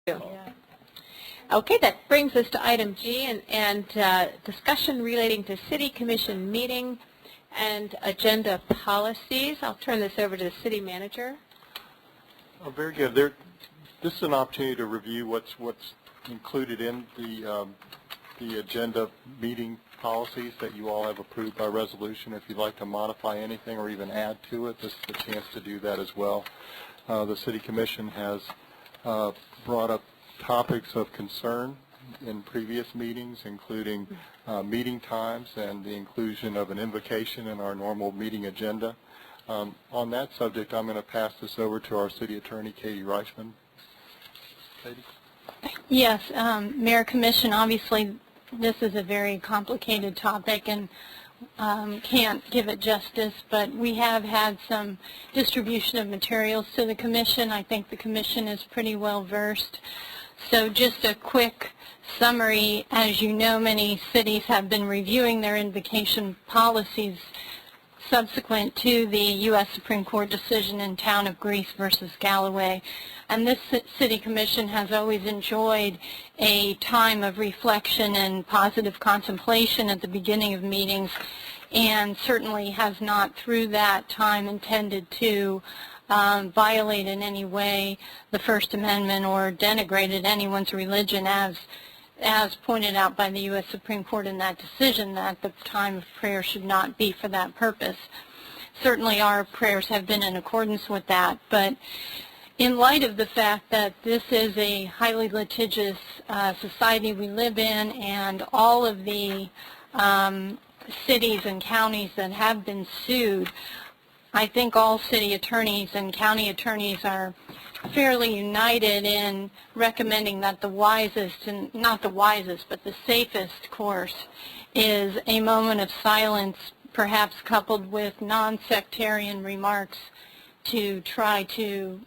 Yeah. Okay, that brings us to item G and discussion relating to City Commission meeting and agenda policies. I'll turn this over to the City Manager. Oh, very good. This is an opportunity to review what's included in the agenda meeting policies that you all have approved by resolution. If you'd like to modify anything or even add to it, this is the chance to do that as well. The City Commission has brought up topics of concern in previous meetings, including meeting times and the inclusion of an invocation in our normal meeting agenda. On that subject, I'm going to pass this over to our City Attorney, Katie Reichman. Katie? Yes, Mayor Commission, obviously this is a very complicated topic and can't give it justice, but we have had some distribution of materials to the Commission. I think the Commission is pretty well versed. So just a quick summary. As you know, many cities have been reviewing their invocation policies subsequent to the U.S. Supreme Court decision in Town of Greece versus Galloway. And this City Commission has always enjoyed a time of reflection and positive contemplation at the beginning of meetings, and certainly has not through that time intended to violate in any way the First Amendment or denigrated anyone's religion, as pointed out by the U.S. Supreme Court in that decision, that the time of prayer should not be for that purpose. Certainly our prayers have been in accordance with that, but in light of the fact that this is a highly litigious society we live in, and all of the cities and counties that have been sued, I think all city attorneys and county attorneys are fairly united in recommending that the wisest, and not the wisest, but the safest course is a moment of silence, perhaps coupled with non-sectarian remarks, to try to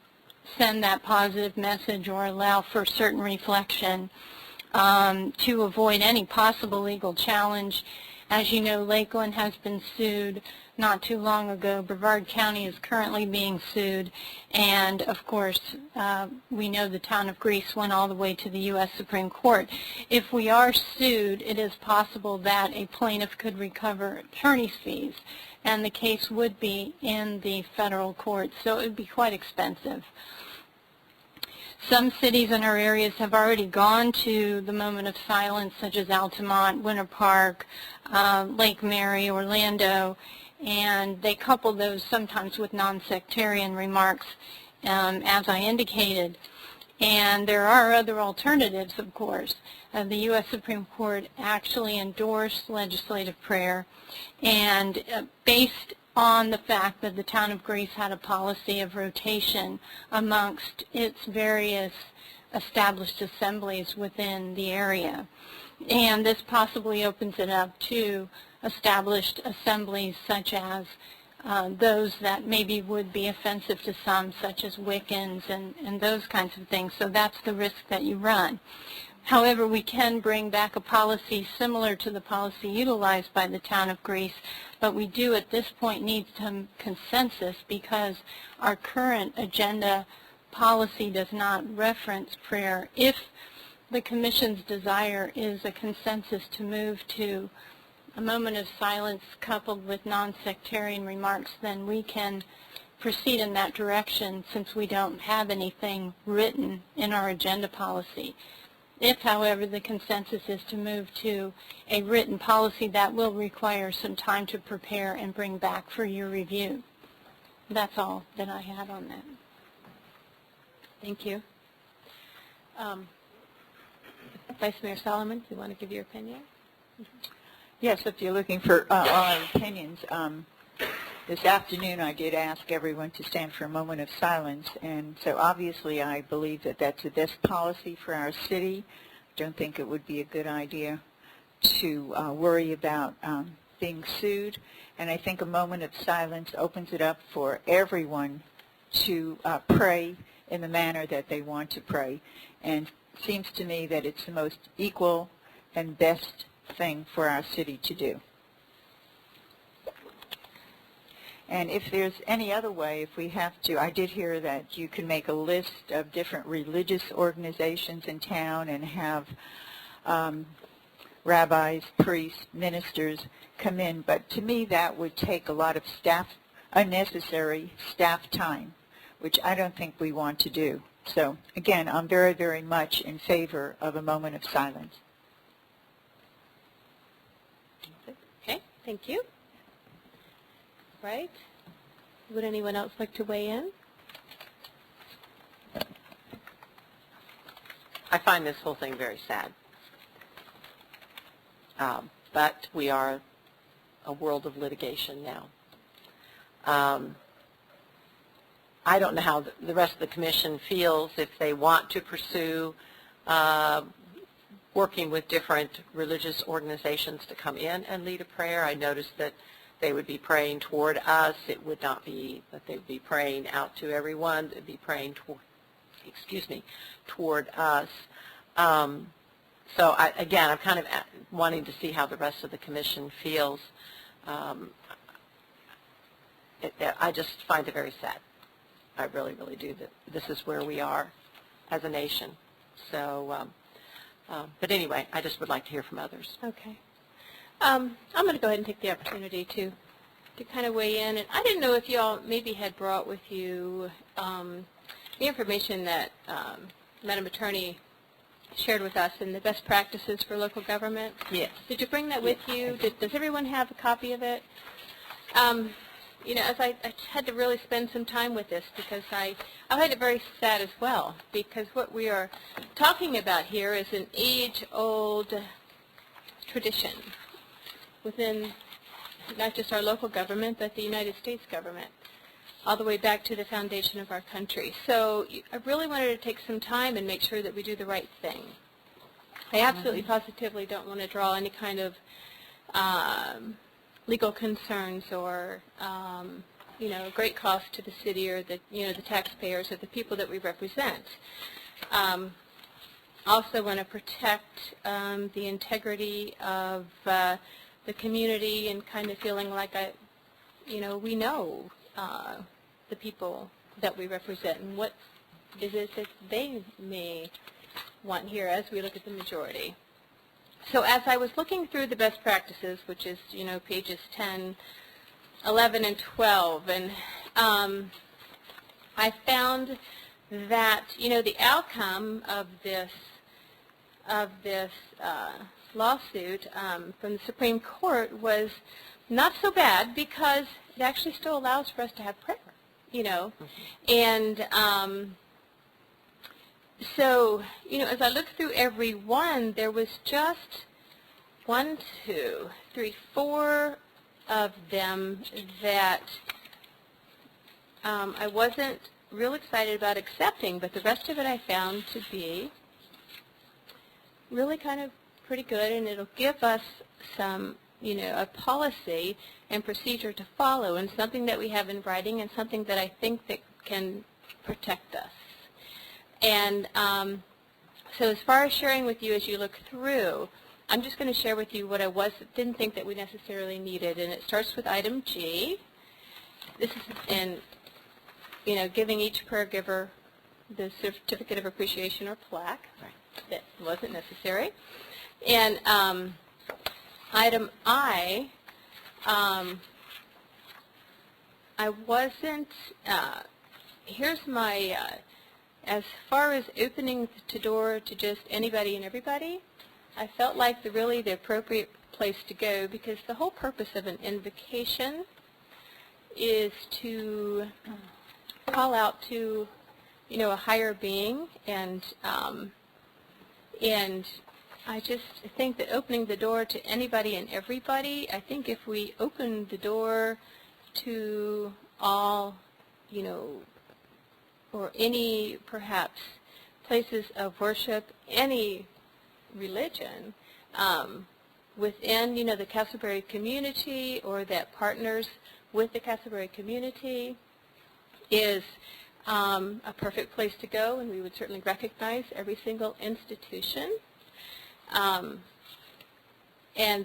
send that positive message or allow for certain reflection to avoid any possible legal challenge. As you know, Lakeland has been sued not too long ago. Brevard County is currently being sued. And, of course, we know the Town of Greece went all the way to the U.S. Supreme Court. If we are sued, it is possible that a plaintiff could recover attorney's fees, and the case would be in the federal court, so it would be quite expensive. Some cities in our areas have already gone to the moment of silence, such as Altamont, Winter Park, Lake Mary, Orlando, and they couple those sometimes with non-sectarian remarks, as I indicated. And there are other alternatives, of course. The U.S. Supreme Court actually endorsed legislative prayer, and based on the fact that the Town of Greece had a policy of rotation amongst its various established assemblies within the area. And this possibly opens it up to established assemblies such as those that maybe would be offensive to some, such as Wiccans and those kinds of things. So that's the risk that you run. However, we can bring back a policy similar to the policy utilized by the Town of Greece, but we do at this point need some consensus because our current agenda policy does not reference prayer. If the Commission's desire is a consensus to move to a moment of silence coupled with non-sectarian remarks, then we can proceed in that direction since we don't have anything written in our agenda policy. If, however, the consensus is to move to a written policy, that will require some time to prepare and bring back for your review. That's all that I had on that. Thank you. Vice Mayor Solomon, do you want to give your opinion? Yes, if you're looking for our opinions. This afternoon I did ask everyone to stand for a moment of silence, and so obviously I believe that that's the best policy for our city. I don't think it would be a good idea to worry about being sued, and I think a moment of silence opens it up for everyone to pray in the manner that they want to pray, and it seems to me that it's the most equal and best thing for our city to do. And if there's any other way, if we have to, I did hear that you can make a list of different religious organizations in town and have rabbis, priests, ministers come in, but to me that would take a lot of unnecessary staff time, which I don't think we want to do. So again, I'm very, very much in favor of a moment of silence. Okay, thank you. Right. Would anyone else like to weigh in? I find this whole thing very sad. But we are a world of litigation now. I don't know how the rest of the commission feels, if they want to pursue working with different religious organizations to come in and lead a prayer. I noticed that they would be praying toward us. It would not be that they would be praying out to everyone. They would be praying toward us. So again, I'm kind of wanting to see how the rest of the commission feels. I just find it very sad. I really, really do. That this is where we are as a nation. So, but anyway, I just would like to hear from others. Okay. I'm going to go ahead and take the opportunity to kind of weigh in. And I didn't know if you all maybe had brought with you the information that Madam Attorney shared with us in the best practices for local government. Yes. Did you bring that with you? Does everyone have a copy of it? You know, as I had to really spend some time with this because I find it very sad as well, because what we are talking about here is an age-old tradition within not just our local government, but the United States government, all the way back to the foundation of our country. So I really wanted to take some time and make sure that we do the right thing. I absolutely positively don't want to draw any kind of legal concerns or you know, great cost to the city or the the taxpayers or the people that we represent. Also want to protect the integrity of the community and kind of feeling like we know the people that we represent and what is it that they may want here as we look at the majority. So as I was looking through the best practices, which is, pages 10, 11, and 12, and I found that, the outcome of this lawsuit from the Supreme Court was not so bad because it actually still allows for us to have prayer, and so, as I looked through every one, there was just 1, 2, 3, 4 of them that I wasn't real excited about accepting, but the rest of it I found to be really kind of pretty good, and it'll give us some, a policy and procedure to follow, and something that we have in writing, and something that I think that can protect us. And so as far as sharing with you as you look through, I'm just going to share with you what I didn't think that we necessarily needed, and it starts with item G. This is in, giving each prayer giver the certificate of appreciation or plaque. Right. That wasn't necessary. And item I wasn't, here's my, as far as opening the door to just anybody and everybody, I felt like the appropriate place to go, because the whole purpose of an invocation is to call out to, a higher being, and I just think that opening the door to anybody and everybody, I think if we open the door to all, or any perhaps places of worship, any religion within, the Casselberry community, or that partners with the Casselberry community, is a perfect place to go, and we would certainly recognize every single institution. And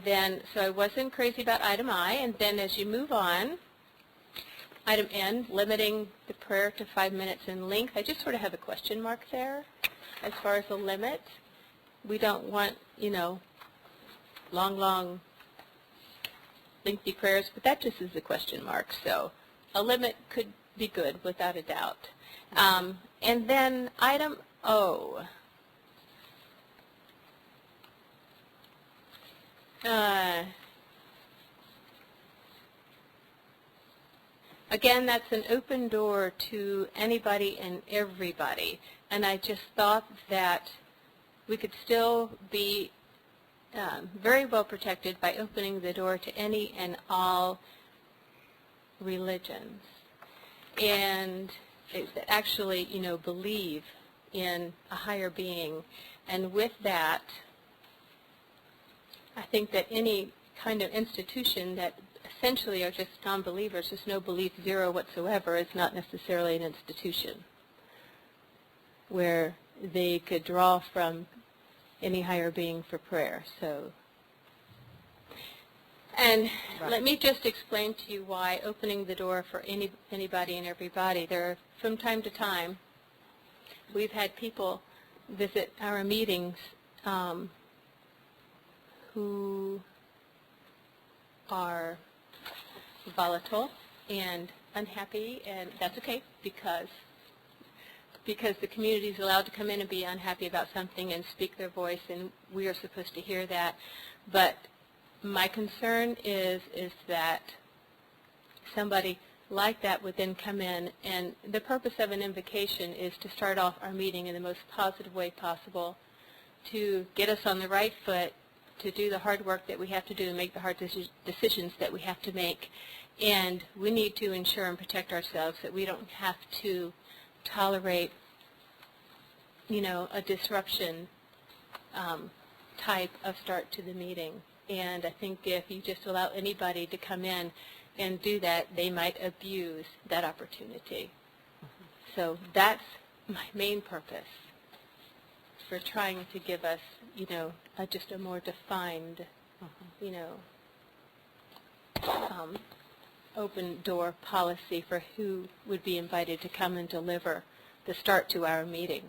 then, so I wasn't crazy about item I, and then as you move on, item N, limiting the prayer to 5 minutes in length. I just sort of have a question mark there as far as the limit. We don't want, long, lengthy prayers, but that just is a question mark. So a limit could be good without a doubt. And then item O. Again, that's an open door to anybody and everybody, and I just thought that we could still be very well protected by opening the door to any and all religions, and that actually, believe in a higher being. And with that, I think that any kind of institution that essentially are just non-believers, just no belief, zero whatsoever, is not necessarily an institution where they could draw from any higher being for prayer. So, and let me just explain to you why opening the door for anybody and everybody. There are, from time to time, we've had people visit our meetings who are volatile and unhappy, and that's okay because the community is allowed to come in and be unhappy about something and speak their voice, and we are supposed to hear that. But my concern is that somebody like that would then come in, and the purpose of an invocation is to start off our meeting in the most positive way possible, to get us on the right foot, to do the hard work that we have to do and make the hard decisions that we have to make. And we need to ensure and protect ourselves that we don't have to tolerate, a disruption type of start to the meeting. And I think if you just allow anybody to come in and do that, they might abuse that opportunity. So that's my main purpose for trying to give us, just a more defined, open door policy for who would be invited to come and deliver the start to our meeting.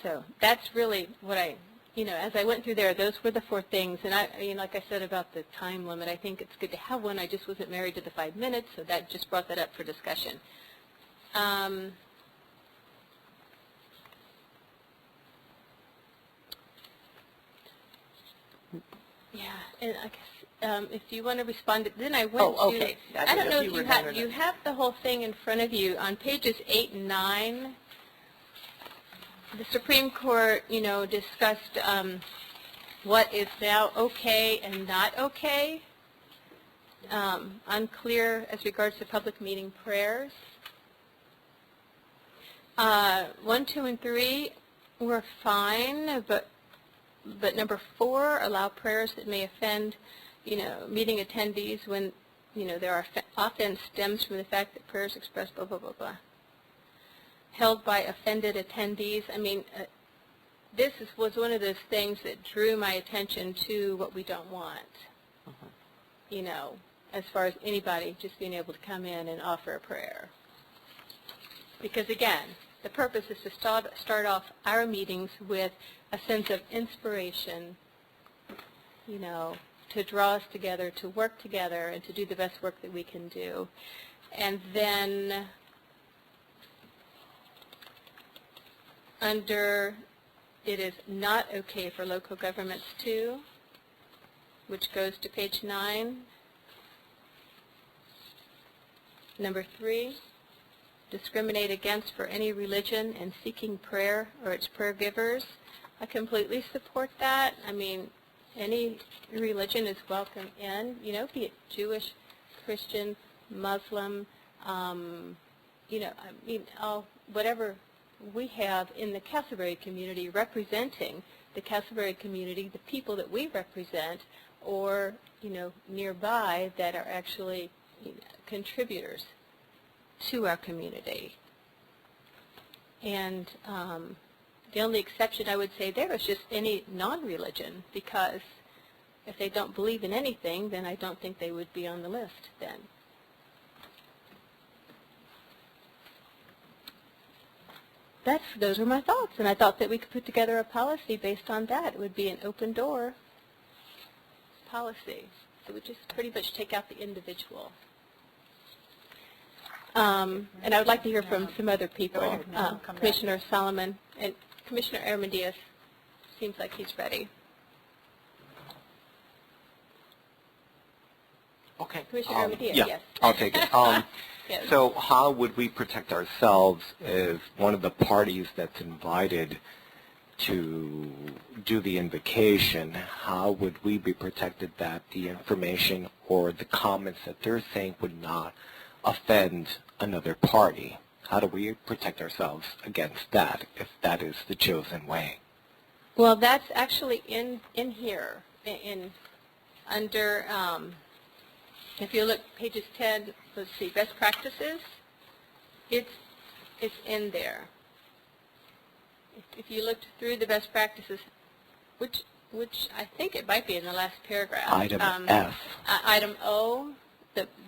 So that's really what as I went through there, those were the 4 things. And like I said about the time limit, I think it's good to have one. I just wasn't married to the 5 minutes, so that just brought that up for discussion. Yeah, and I guess if you want to respond, then I went to. Okay. I don't know if you have the whole thing in front of you on pages 8 and 9. The Supreme Court, discussed what is now okay and not okay. Unclear as regards to public meeting prayers. 1, 2, and 3 were fine, but number 4, allow prayers that may offend, meeting attendees when, their offense stems from the fact that prayers express blah, blah, blah, blah. Held by offended attendees. This was one of those things that drew my attention to what we don't want, as far as anybody just being able to come in and offer a prayer. Because, again, the purpose is to start off our meetings with a sense of inspiration, to draw us together, to work together, and to do the best work that we can do. And then under it is not okay for local governments to, which goes to page 9. Number 3, discriminate against for any religion in seeking prayer or its prayer givers. I completely support that. Any religion is welcome in, be it Jewish, Christian, Muslim, whatever we have in the Casselberry community representing the Casselberry community, the people that we represent, or, nearby that are actually contributors to our community. And the only exception I would say there is just any non-religion, because if they don't believe in anything, then I don't think they would be on the list then. those were my thoughts, and I thought that we could put together a policy based on that. It would be an open door policy. So we just pretty much take out the individual. And I would like to hear from some other people. Go ahead. Come back. Commissioner Solomon and Commissioner Armendariz seems like he's ready. Okay. Commissioner Armendariz, yeah, yes. I'll take it. Yes. So how would we protect ourselves if one of the parties that's invited to do the invocation, how would we be protected that the information or the comments that they're saying would not offend another party? How do we protect ourselves against that if that is the chosen way? Well, that's actually in here, under, if you look pages 10, let's see, best practices, it's in there. If you looked through the best practices, which I think it might be in the last paragraph. Item F. Item O,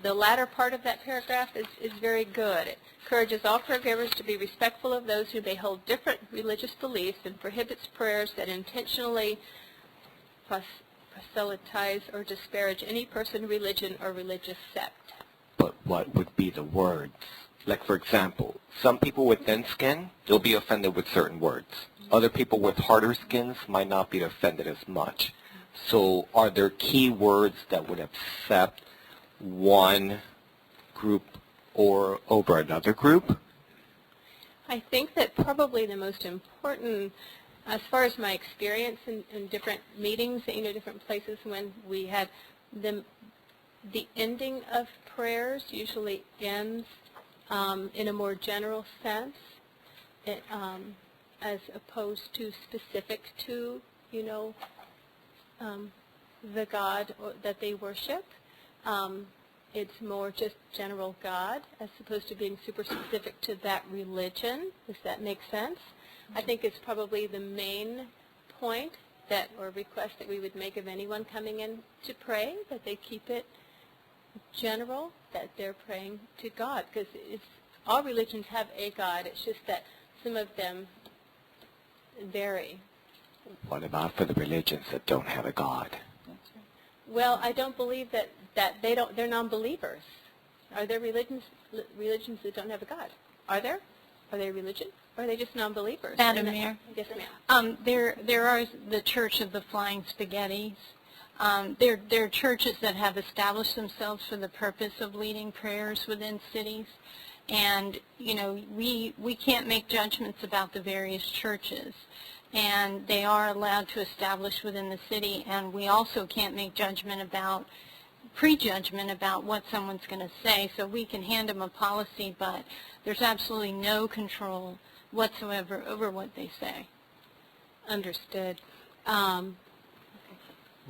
the latter part of that paragraph is very good. It encourages all prayer-givers to be respectful of those who may hold different religious beliefs and prohibits prayers that intentionally proselytize or disparage any person, religion, or religious sect. But what would be the words? Like, for example, some people with thin skin, they'll be offended with certain words. Other people with harder skins might not be offended as much. So are there key words that would accept one group or over another group? I think that probably the most important, as far as my experience in different meetings, different places when we had the ending of prayers usually ends in a more general sense, as opposed to specific to, the God that they worship. It's more just general God as opposed to being super specific to that religion. Does that make sense? I think it's probably the main point or request that we would make of anyone coming in to pray, that they keep it general, that they're praying to God, because all religions have a God. It's just that some of them vary. What about for the religions that don't have a God? Well, I don't believe that they're non-believers. Are there religions that don't have a God? Are there? Are they religion? Or are they just non-believers? Madam Mayor? Yes, ma'am. There are the Church of the Flying Spaghettis. There are churches that have established themselves for the purpose of leading prayers within cities. And, we can't make judgments about the various churches. And they are allowed to establish within the city. And we also can't make prejudgment about what someone's going to say. So we can hand them a policy, but there's absolutely no control whatsoever over what they say. Understood. May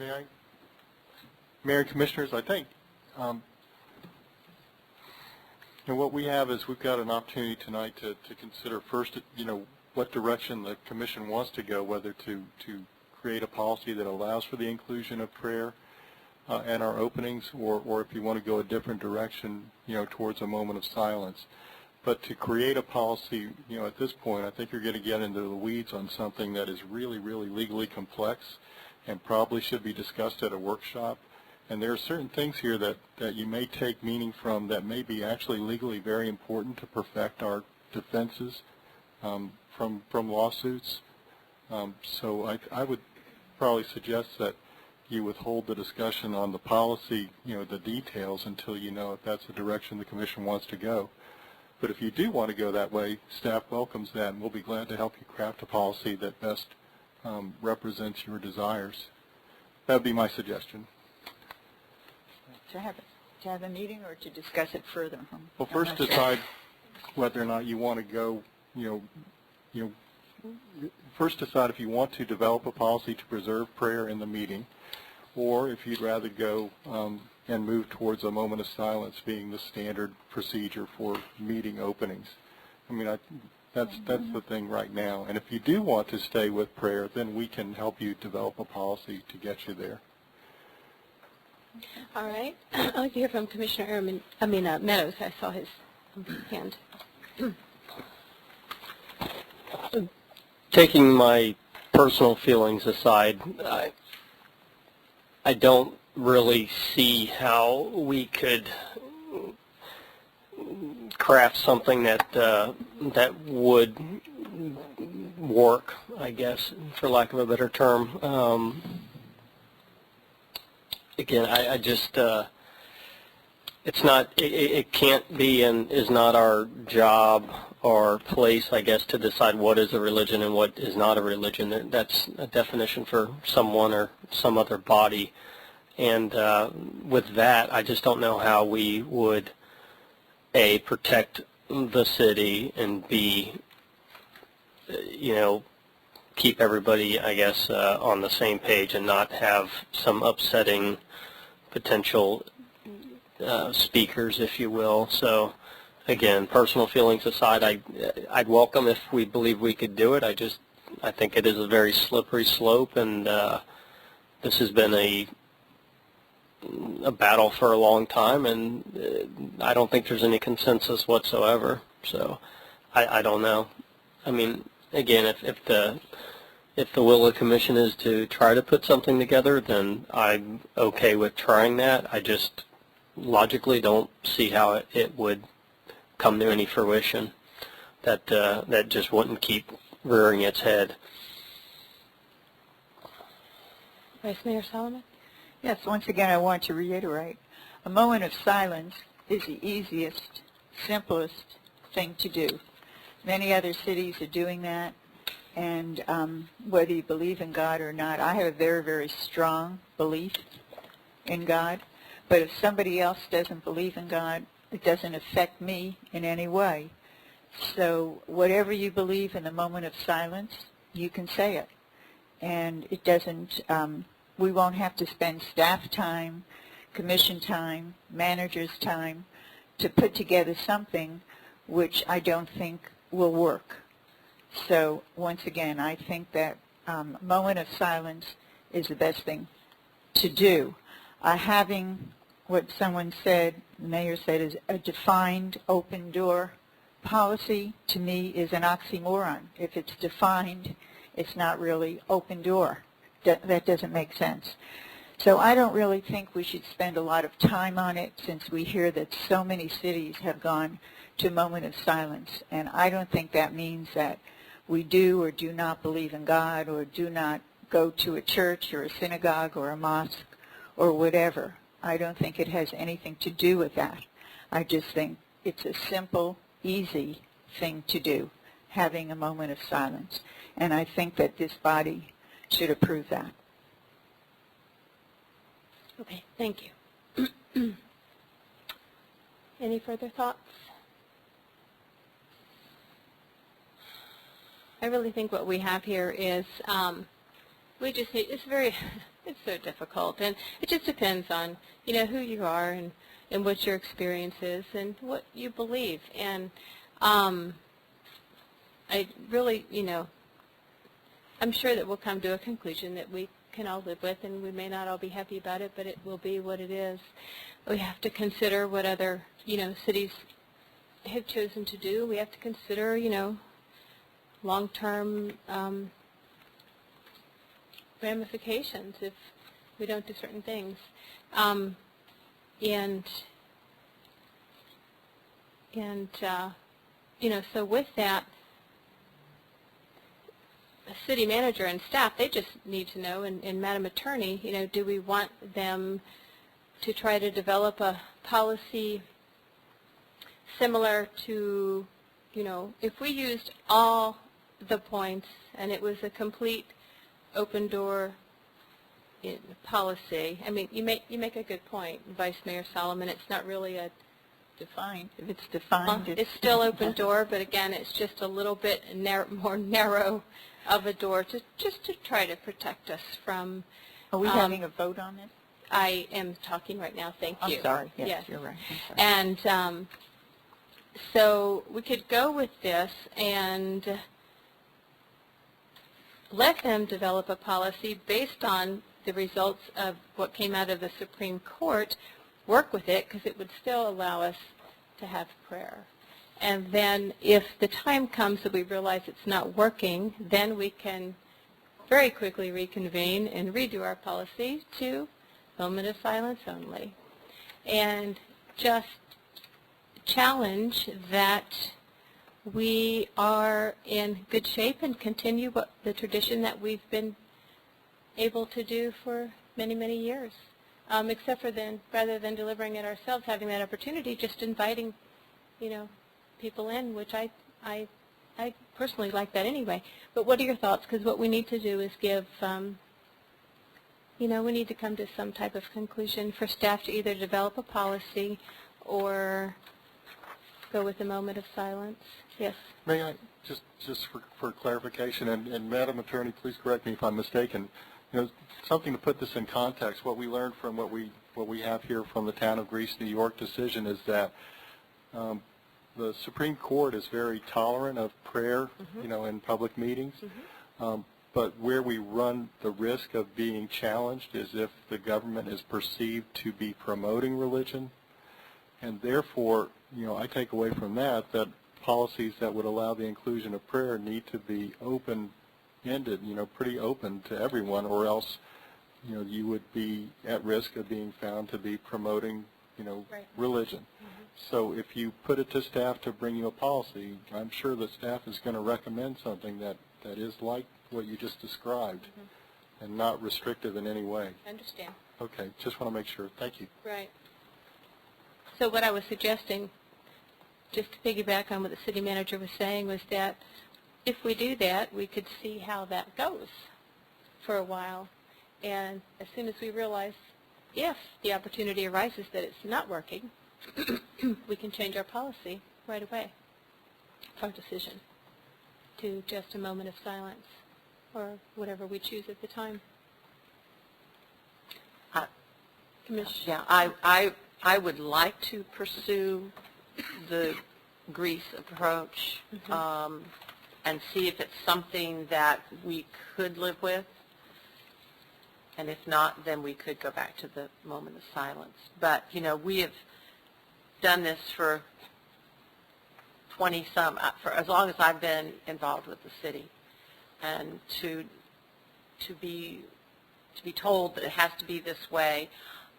I? Mayor and Commissioners, I think what we have is we've got an opportunity tonight to consider first, what direction the Commission wants to go, whether to create a policy that allows for the inclusion of prayer and our openings, or if you want to go a different direction, towards a moment of silence. But to create a policy, at this point, I think you're going to get into the weeds on something that is really, really legally complex and probably should be discussed at a workshop. And there are certain things here that you may take meaning from that may be actually legally very important to perfect our defenses from lawsuits. So I would probably suggest that you withhold the discussion on the policy, the details, until you know if that's the direction the Commission wants to go. But if you do want to go that way, staff welcomes that, and we'll be glad to help you craft a policy that best represents your desires. That would be my suggestion. To have a meeting or to discuss it further? Well, first decide whether or not you want to go, first decide if you want to develop a policy to preserve prayer in the meeting, or if you'd rather go and move towards a moment of silence being the standard procedure for meeting openings. I mean, that's the thing right now. And if you do want to stay with prayer, then we can help you develop a policy to get you there. All right. I'd like to hear from Commissioner Meadows. I saw his hand. taking my personal feelings aside, I don't really see how we could craft something that would work, I guess, for lack of a better term. Again, I just it's not, it can't be and is not our job or place, I guess, to decide what is a religion and what is not a religion. That's a definition for someone or some other body. And with that, I just don't know how we would, A, protect the city, and B, keep everybody, I guess, on the same page and not have some upsetting potential speakers, if you will. So, again, personal feelings aside, I'd welcome if we believe we could do it. I think it is a very slippery slope, and this has been a battle for a long time, and I don't think there's any consensus whatsoever. So, I don't know. I mean, again, if the will of the commission is to try to put something together, then I'm okay with trying that. I just logically don't see how it would come to any fruition. That just wouldn't keep rearing its head. Vice Mayor Solomon? Yes, once again, I want to reiterate, a moment of silence is the easiest, simplest thing to do. Many other cities are doing that, and whether you believe in God or not, I have a very, very strong belief in God, but if somebody else doesn't believe in God, it doesn't affect me in any way. So whatever you believe in the moment of silence, you can say it. And it doesn't, we won't have to spend staff time, commission time, manager's time to put together something which I don't think will work. So once again, I think that moment of silence is the best thing to do. Having what someone said, the mayor said, is a defined open door policy, to me, is an oxymoron. If it's defined, it's not really open door. That doesn't make sense. So I don't really think we should spend a lot of time on it, since we hear that so many cities have gone to a moment of silence. And I don't think that means that we do or do not believe in God, or do not go to a church or a synagogue or a mosque or whatever. I don't think it has anything to do with that. I just think it's a simple, easy thing to do, having a moment of silence. And I think that this body should approve that. Okay, thank you. Any further thoughts? I really think what we have here is we just need, it's so difficult, and it just depends on, who you are and what your experience is and what you believe. And I really, I'm sure that we'll come to a conclusion that we can all live with, and we may not all be happy about it, but it will be what it is. We have to consider what other, cities have chosen to do. We have to consider, long-term ramifications if we don't do certain things. So with that, the city manager and staff, they just need to know, and Madam Attorney, do we want them to try to develop a policy similar to, if we used all the points and it was a complete open door policy. I mean, you make a good point, Vice Mayor Solomon. It's not really a Defined. If it's defined, it's still open door, but again, it's just a little bit more narrow of a door just to try to protect us from. Are we having a vote on this? I am talking right now. Thank you. I'm sorry. Yes, you're right. I'm sorry. And so we could go with this and let them develop a policy based on the results of what came out of the Supreme Court, work with it, because it would still allow us to have prayer. And then if the time comes that we realize it's not working, then we can very quickly reconvene and redo our policy to moment of silence only. And just challenge that we are in good shape and continue the tradition that we've been able to do for many, many years. Except for then, rather than delivering it ourselves, having that opportunity, just inviting, people in, which I personally like that anyway. But what are your thoughts? Because what we need to do is give, we need to come to some type of conclusion for staff to either develop a policy or go with a moment of silence. Yes. May I, just for clarification, and Madam Attorney, please correct me if I'm mistaken, something to put this in context, what we learned from what we have here from the Town of Greece, New York decision is that the Supreme Court is very tolerant of prayer, in public meetings. But where we run the risk of being challenged is if the government is perceived to be promoting religion. And therefore, I take away from that policies that would allow the inclusion of prayer need to be open-ended, pretty open to everyone, or else, you would be at risk of being found to be promoting, Right. religion. So if you put it to staff to bring you a policy, I'm sure the staff is going to recommend something that is like what you just described and not restrictive in any way. I understand. Okay, just want to make sure. Thank you. Right. So what I was suggesting, just to piggyback on what the city manager was saying, was that if we do that, we could see how that goes for a while. And as soon as we realize if the opportunity arises that it's not working, we can change our policy right away, our decision, to just a moment of silence or whatever we choose at the time. Commissioner? Yeah, I would like to pursue the Greece approach and see if it's something that we could live with. And if not, then we could go back to the moment of silence. But, we have done this for 20-some, for as long as I've been involved with the city. And to be told that it has to be this way,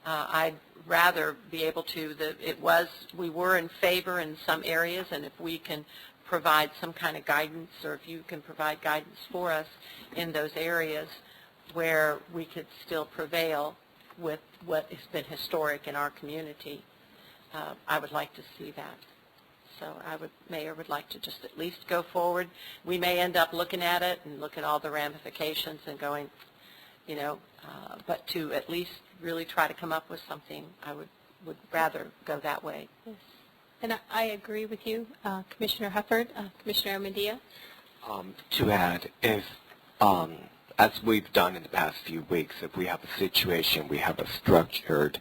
I'd rather be able to, we were in favor in some areas, and if we can provide some kind of guidance, or if you can provide guidance for us in those areas where we could still prevail with what has been historic in our community, I would like to see that. So Mayor would like to just at least go forward. We may end up looking at it and look at all the ramifications and going, but to at least really try to come up with something, I would rather go that way. Yes. And I agree with you, Commissioner Hufford, Commissioner Armandia. To add, if, as we've done in the past few weeks, if we have a situation, we have a structured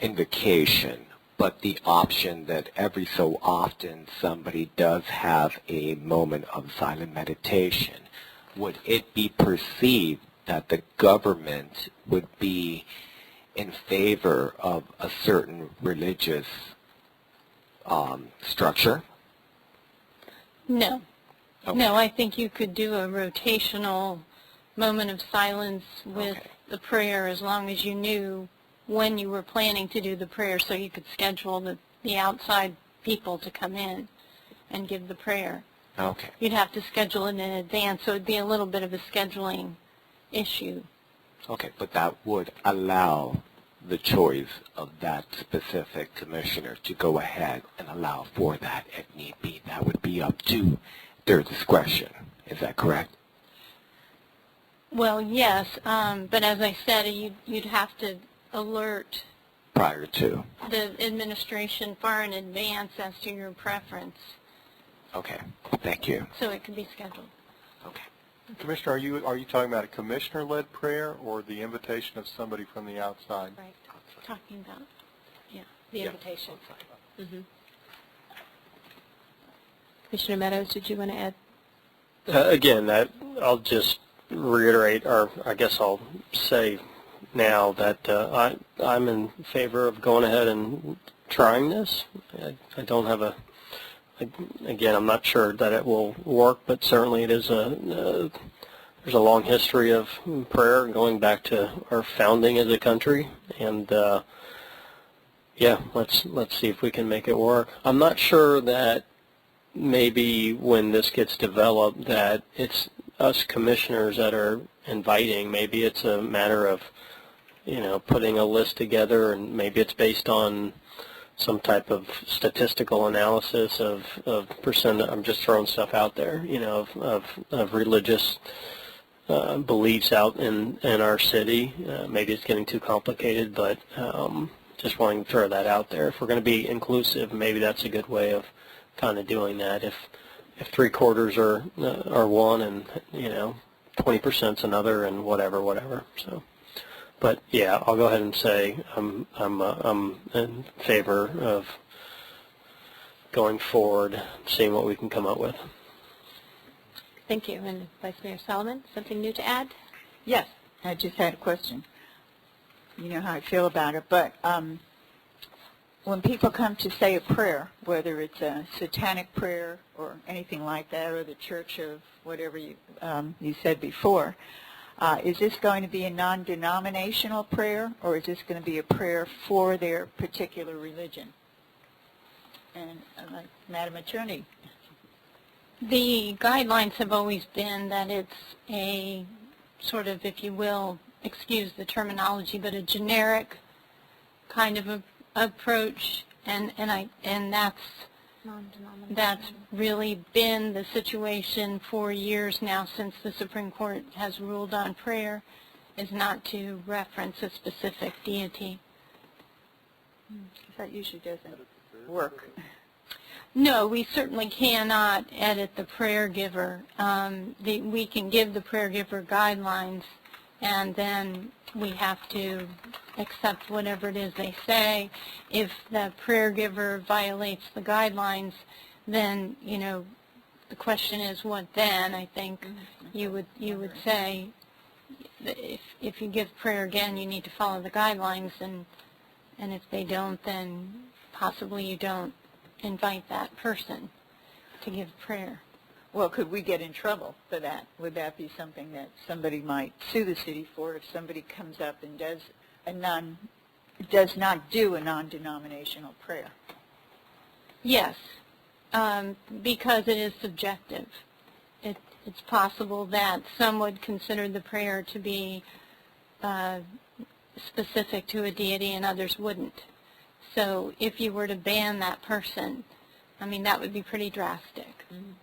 invocation, but the option that every so often somebody does have a moment of silent meditation, would it be perceived that the government would be in favor of a certain religious structure? No. Okay. No, I think you could do a rotational moment of silence with the prayer as long as you knew when you were planning to do the prayer, so you could schedule the outside people to come in and give the prayer. Okay. You'd have to schedule it in advance, so it would be a little bit of a scheduling issue. Okay, but that would allow the choice of that specific commissioner to go ahead and allow for that if need be. That would be up to their discretion. Is that correct? Well, yes, but as I said, you'd have to alert Prior to. the administration far in advance as to your preference, Okay, thank you. so it could be scheduled. Okay. Commissioner, are you talking about a commissioner-led prayer or the invitation of somebody from the outside? Right. Talking about, yeah. The invitation. Commissioner Meadows, did you want to add? Again, I'll just reiterate, or I guess I'll say now that I'm in favor of going ahead and trying this. I don't have a again, I'm not sure that it will work, but certainly it is there's a long history of prayer going back to our founding as a country, and yeah, let's see if we can make it work. I'm not sure that maybe when this gets developed that it's us commissioners that are inviting. Maybe it's a matter of, putting a list together, and maybe it's based on some type of statistical analysis of percent. I'm just throwing stuff out there, of religious beliefs out in our city. Maybe it's getting too complicated, but just wanting to throw that out there. If we're going to be inclusive, maybe that's a good way of kind of doing that. If 3/4 are one, and 20%'s another, and whatever. So, but yeah, I'll go ahead and say I'm in favor of going forward, seeing what we can come up with. Thank you. And Vice Mayor Solomon, something new to add? Yes, I just had a question. You know how I feel about it, but when people come to say a prayer, whether it's a satanic prayer or anything like that, or the church of whatever you said before, is this going to be a non-denominational prayer, or is this going to be a prayer for their particular religion? And Madam Attorney. The guidelines have always been that it's a sort of, if you will, excuse the terminology, but a generic kind of approach, and that's really been the situation for years now since the Supreme Court has ruled on prayer, is not to reference a specific deity. That usually doesn't work. No, we certainly cannot edit the prayer giver. We can give the prayer giver guidelines, and then we have to accept whatever it is they say. If the prayer giver violates the guidelines, then, the question is, what then? I think you would say, if you give prayer again, you need to follow the guidelines, and if they don't, then possibly you don't invite that person to give prayer. Well, could we get in trouble for that? Would that be something that somebody might sue the city for if somebody comes up and does not do a non-denominational prayer? Yes, because it is subjective. It's possible that some would consider the prayer to be specific to a deity and others wouldn't. So if you were to ban that person, that would be pretty drastic. Mm-hmm.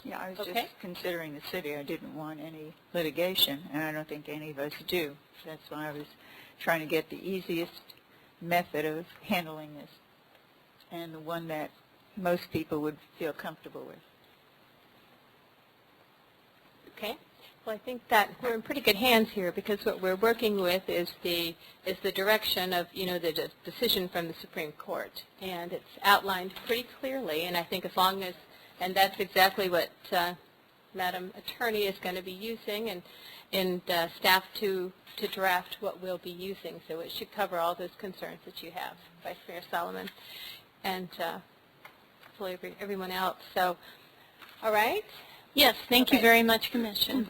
Yeah, I was Okay. just considering the city. I didn't want any litigation, and I don't think any of us do. That's why I was trying to get the easiest method of handling this, and the one that most people would feel comfortable with. Okay. Well, I think that we're in pretty good hands here, because what we're working with is the direction of, the decision from the Supreme Court, and it's outlined pretty clearly. And I think as long as, and that's exactly what Madam Attorney is going to be using, and staff to draft what we'll be using. So it should cover all those concerns that you have, Vice Mayor Solomon, and hopefully everyone else. So, all right. Yes, thank you Okay. very much, Commission.